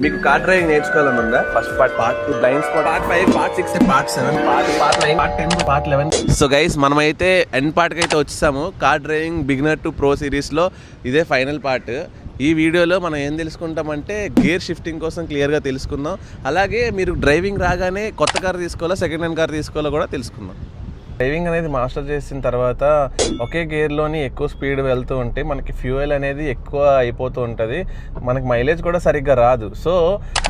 మీకు car driving నేర్చుకోవాలని ఉందా? First part 2 blind spot, part 5, part 6, part 7, part 9, part 10, part 11. So guys, మనమైతే end పార్ట్కి అయితే వచ్చేసాము. Car driving beginner to pro సిరీస్లో ఇదే ఫైనల్ పార్ట్. ఈ వీడియోలో మనం ఏం తెలుసుకుంటామంటే గేర్ షిఫ్టింగ్ కోసం క్లియర్గా తెలుసుకుందాం. అలాగే మీరు డ్రైవింగ్ రాగానే కొత్త కార్ తీసుకోవాలా, సెకండ్ హ్యాండ్ కార్ తీసుకోవాలో కూడా తెలుసుకుందాం. డ్రైవింగ్ అనేది మాస్టర్ చేసిన తర్వాత ఒకే గేర్లోని ఎక్కువ స్పీడ్ వెళ్తూ ఉంటే మనకి ఫ్యూయల్ అనేది ఎక్కువ అయిపోతూ ఉంటుంది, మనకి మైలేజ్ కూడా సరిగ్గా రాదు. సో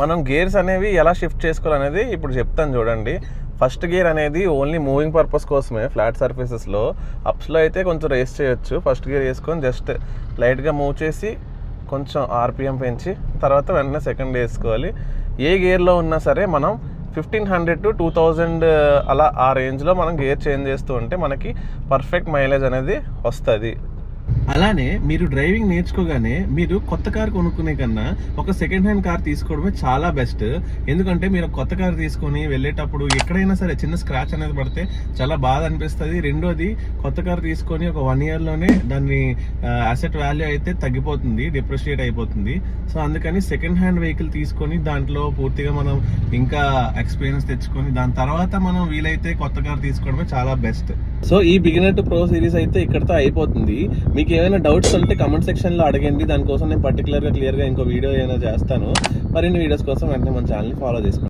మనం గేర్స్ అనేవి ఎలా షిఫ్ట్ చేసుకోవాలనేది ఇప్పుడు చెప్తాను చూడండి. ఫస్ట్ గేర్ అనేది ఓన్లీ మూవింగ్ పర్పస్ కోసమే. ఫ్లాట్ సర్ఫేసెస్లో అప్స్లో అయితే కొంచెం రేస్ చేయొచ్చు. ఫస్ట్ గేర్ వేసుకొని జస్ట్ లైట్గా మూవ్ చేసి కొంచెం ఆర్పిఎం పెంచి తర్వాత వెంటనే సెకండ్ వేసుకోవాలి. ఏ గేర్లో ఉన్నా సరే మనం 1500 to 2000 అలా ఆ రేంజ్లో మనం గేర్ చేంజ్ చేస్తూ ఉంటే మనకి పర్ఫెక్ట్ మైలేజ్ అనేది వస్తుంది. అలానే మీరు డ్రైవింగ్ నేర్చుకోగానే మీరు కొత్త కార్ కొనుక్కునే కన్నా ఒక సెకండ్ హ్యాండ్ కార్ తీసుకోవడమే చాలా బెస్ట్. ఎందుకంటే మీరు కొత్త కార్ తీసుకొని వెళ్ళేటప్పుడు ఎక్కడైనా సరే చిన్న స్క్రాచ్ అనేది పడితే చాలా బాధ అనిపిస్తుంది. రెండోది, కొత్త కార్ తీసుకొని ఒక 1 yearలోనే దాన్ని అసెట్ వాల్యూ అయితే తగ్గిపోతుంది, డిప్రిషియేట్ అయిపోతుంది. సో అందుకని సెకండ్ హ్యాండ్ వెహికల్ తీసుకొని దాంట్లో పూర్తిగా మనం ఇంకా ఎక్స్పీరియన్స్ తెచ్చుకొని దాని తర్వాత మనం వీలైతే కొత్త కార్ తీసుకోవడమే చాలా బెస్ట్. సో ఈ బిగినర్ టు ప్రో సిరీస్ అయితే ఇక్కడతో అయిపోతుంది. మీకు ఏమైనా డౌట్స్ ఉంటే కమెంట్ సెక్షన్లో అడగండి. దానికోసం నేను పర్టికులర్గా క్లియర్గా ఇంకో వీడియో ఏమైనా చేస్తాను. మరిన్ని వీడియోస్ కోసం వెంటనే మన ఛానల్ని ఫాలో చేసుకోండి.